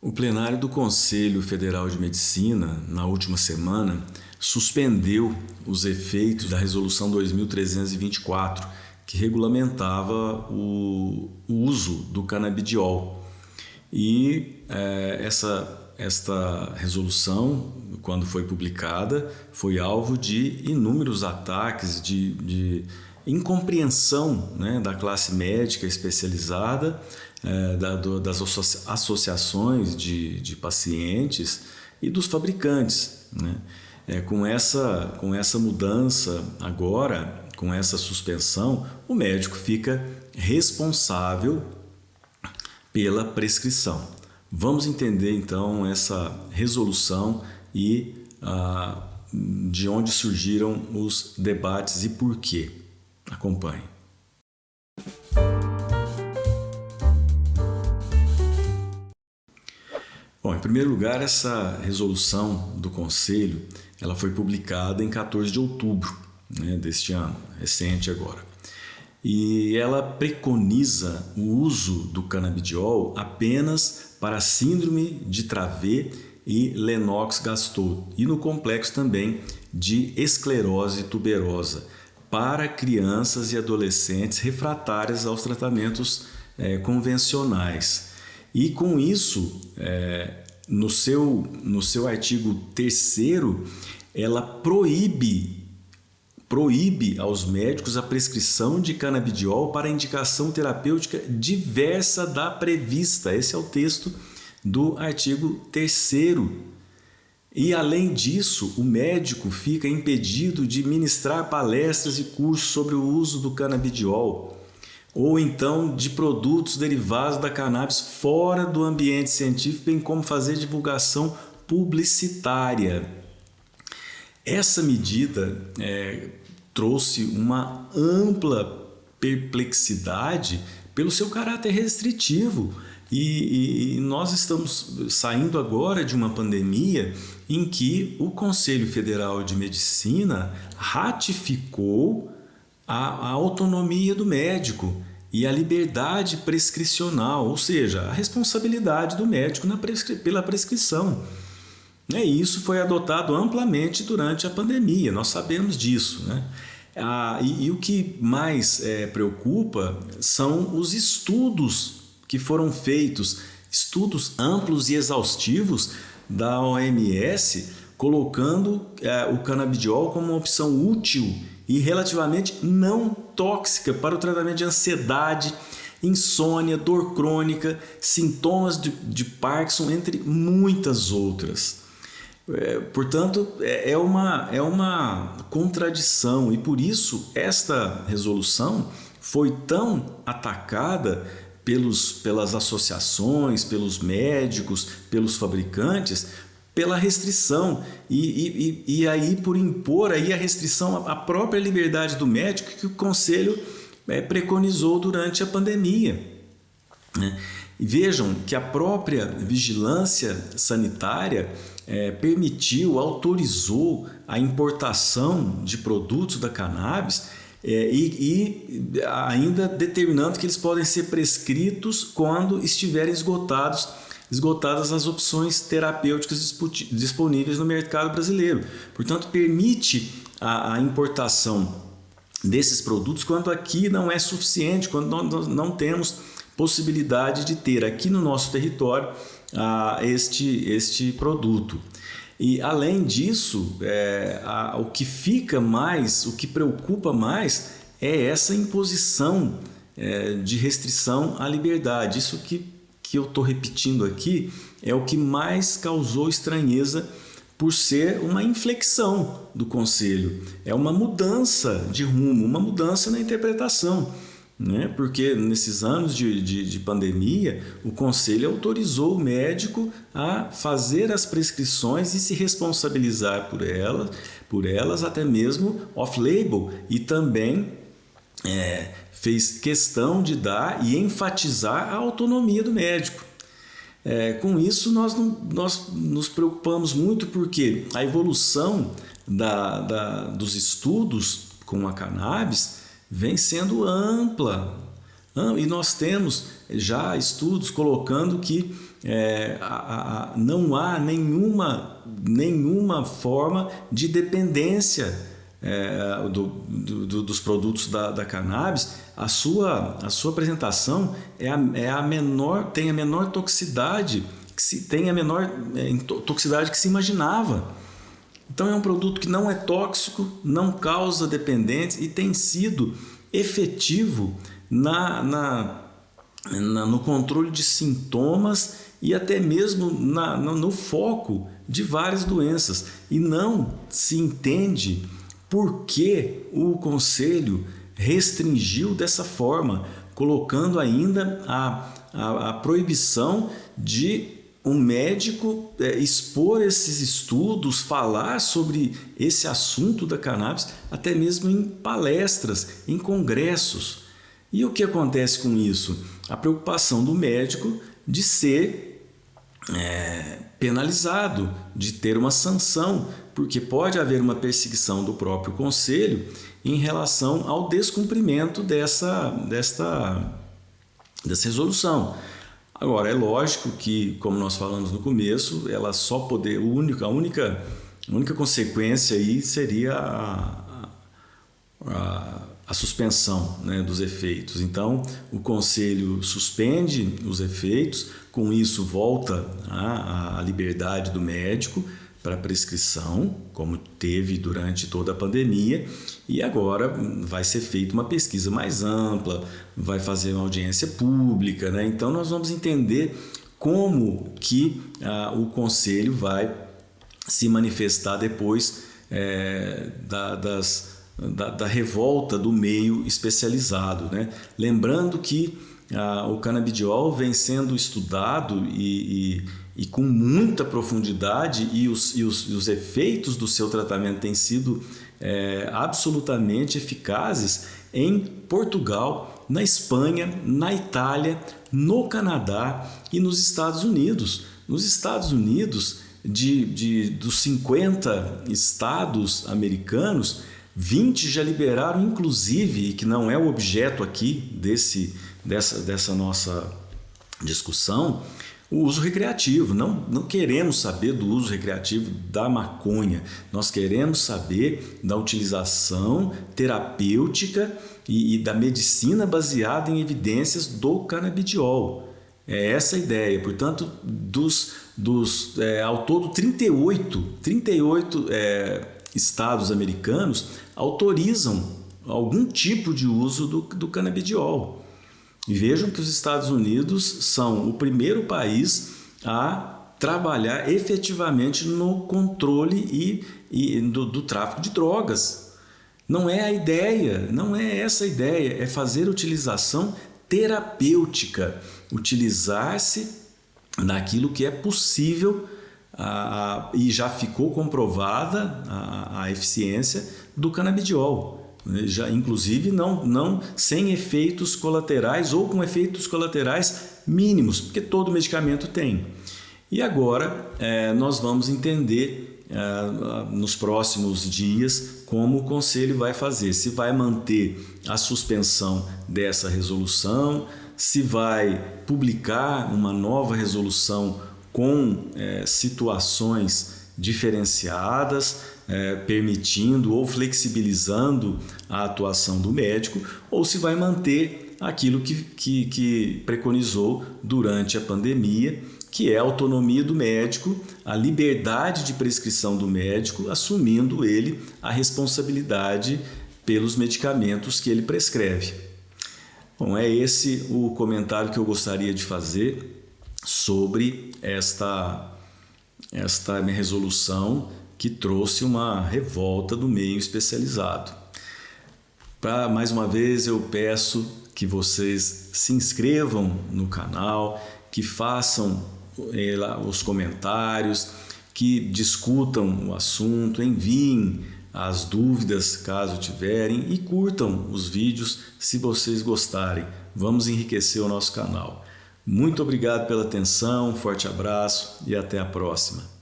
O plenário do Conselho Federal de Medicina, na última semana, suspendeu os efeitos da Resolução 2324, que regulamentava o uso do canabidiol. E esta resolução, quando foi publicada, foi alvo de inúmeros ataques, de incompreensão, né, da classe médica especializada, das associações de pacientes e dos fabricantes, né? Com essa mudança agora, com essa suspensão, o médico fica responsável pela prescrição. Vamos entender então essa resolução e de onde surgiram os debates e por quê. Acompanhe. Bom, em primeiro lugar, essa resolução do Conselho ela foi publicada em 14 de outubro, né, deste ano, recente agora. E ela preconiza o uso do canabidiol apenas para síndrome de Dravet e Lennox-Gastaut e no complexo também de esclerose tuberosa para crianças e adolescentes refratárias aos tratamentos convencionais. E com isso, no seu artigo 3º, ela proíbe aos médicos a prescrição de canabidiol para indicação terapêutica diversa da prevista. Esse é o texto do artigo 3º. E, além disso, o médico fica impedido de ministrar palestras e cursos sobre o uso do canabidiol ou então de produtos derivados da cannabis fora do ambiente científico, bem como fazer divulgação publicitária. Essa medida trouxe uma ampla perplexidade pelo seu caráter restritivo e nós estamos saindo agora de uma pandemia em que o Conselho Federal de Medicina ratificou a autonomia do médico e a liberdade prescricional, ou seja, a responsabilidade do médico pela prescrição. E isso foi adotado amplamente durante a pandemia, nós sabemos disso, né? E o que mais preocupa são os estudos que foram feitos, estudos amplos e exaustivos da OMS, colocando o canabidiol como uma opção útil e relativamente não tóxica para o tratamento de ansiedade, insônia, dor crônica, sintomas de Parkinson, entre muitas outras. Portanto, é uma contradição e por isso esta resolução foi tão atacada pelas associações, pelos médicos, pelos fabricantes, pela restrição e aí por impor aí a restrição à própria liberdade do médico que o Conselho preconizou durante a pandemia, né? E vejam que a própria vigilância sanitária autorizou a importação de produtos da cannabis e ainda determinando que eles podem ser prescritos quando estiverem esgotadas as opções terapêuticas disponíveis no mercado brasileiro. Portanto, permite a importação desses produtos quando aqui não é suficiente, quando nós não temos possibilidade de ter aqui no nosso território este produto. E além disso, o que preocupa mais é essa imposição de restrição à liberdade. Isso que eu estou repetindo aqui é o que mais causou estranheza por ser uma inflexão do Conselho. É uma mudança de rumo, uma mudança na interpretação, né? Porque nesses anos de pandemia, o Conselho autorizou o médico a fazer as prescrições e se responsabilizar por elas até mesmo off-label, e também fez questão de dar e enfatizar a autonomia do médico. Com isso, nós nos preocupamos muito porque a evolução dos estudos com a cannabis vem sendo ampla. E nós temos já estudos colocando que não há nenhuma forma de dependência dos produtos da cannabis. A sua apresentação tem a menor toxicidade, tem a menor toxicidade que se imaginava. Então é um produto que não é tóxico, não causa dependência e tem sido efetivo no controle de sintomas e até mesmo no foco de várias doenças. E não se entende por que o Conselho restringiu dessa forma, colocando ainda a proibição de um médico expor esses estudos, falar sobre esse assunto da cannabis, até mesmo em palestras, em congressos. E o que acontece com isso? A preocupação do médico de ser penalizado, de ter uma sanção, porque pode haver uma perseguição do próprio conselho em relação ao descumprimento dessa resolução. Agora, é lógico que, como nós falamos no começo, ela só a única consequência aí seria a suspensão, né, dos efeitos. Então, o Conselho suspende os efeitos, com isso volta a liberdade do médico para prescrição, como teve durante toda a pandemia, e agora vai ser feita uma pesquisa mais ampla, vai fazer uma audiência pública, né? Então nós vamos entender como que o Conselho vai se manifestar depois da revolta do meio especializado, né? Lembrando que o canabidiol vem sendo estudado e com muita profundidade, e os efeitos do seu tratamento têm sido absolutamente eficazes em Portugal, na Espanha, na Itália, no Canadá e nos Estados Unidos. Nos Estados Unidos, dos 50 estados americanos, 20 já liberaram, inclusive, e que não é o objeto aqui dessa nossa discussão, o uso recreativo. Não queremos saber do uso recreativo da maconha, nós queremos saber da utilização terapêutica e da medicina baseada em evidências do canabidiol. É essa a ideia. Portanto, ao todo 38 estados americanos autorizam algum tipo de uso do canabidiol. E vejam que os Estados Unidos são o primeiro país a trabalhar efetivamente no controle do tráfico de drogas. Não é a ideia, não é essa a ideia, é fazer utilização terapêutica, utilizar-se daquilo que é possível e já ficou comprovada a eficiência do canabidiol. Já, inclusive não sem efeitos colaterais ou com efeitos colaterais mínimos, porque todo medicamento tem. E agora nós vamos entender nos próximos dias como o Conselho vai fazer, se vai manter a suspensão dessa resolução, se vai publicar uma nova resolução com situações diferenciadas, permitindo ou flexibilizando a atuação do médico, ou se vai manter aquilo que preconizou durante a pandemia, que é a autonomia do médico, a liberdade de prescrição do médico, assumindo ele a responsabilidade pelos medicamentos que ele prescreve. Bom, é esse o comentário que eu gostaria de fazer sobre esta minha resolução, que trouxe uma revolta do meio especializado. Mais uma vez eu peço que vocês se inscrevam no canal, que façam os comentários, que discutam o assunto, enviem as dúvidas caso tiverem e curtam os vídeos se vocês gostarem. Vamos enriquecer o nosso canal. Muito obrigado pela atenção, um forte abraço e até a próxima.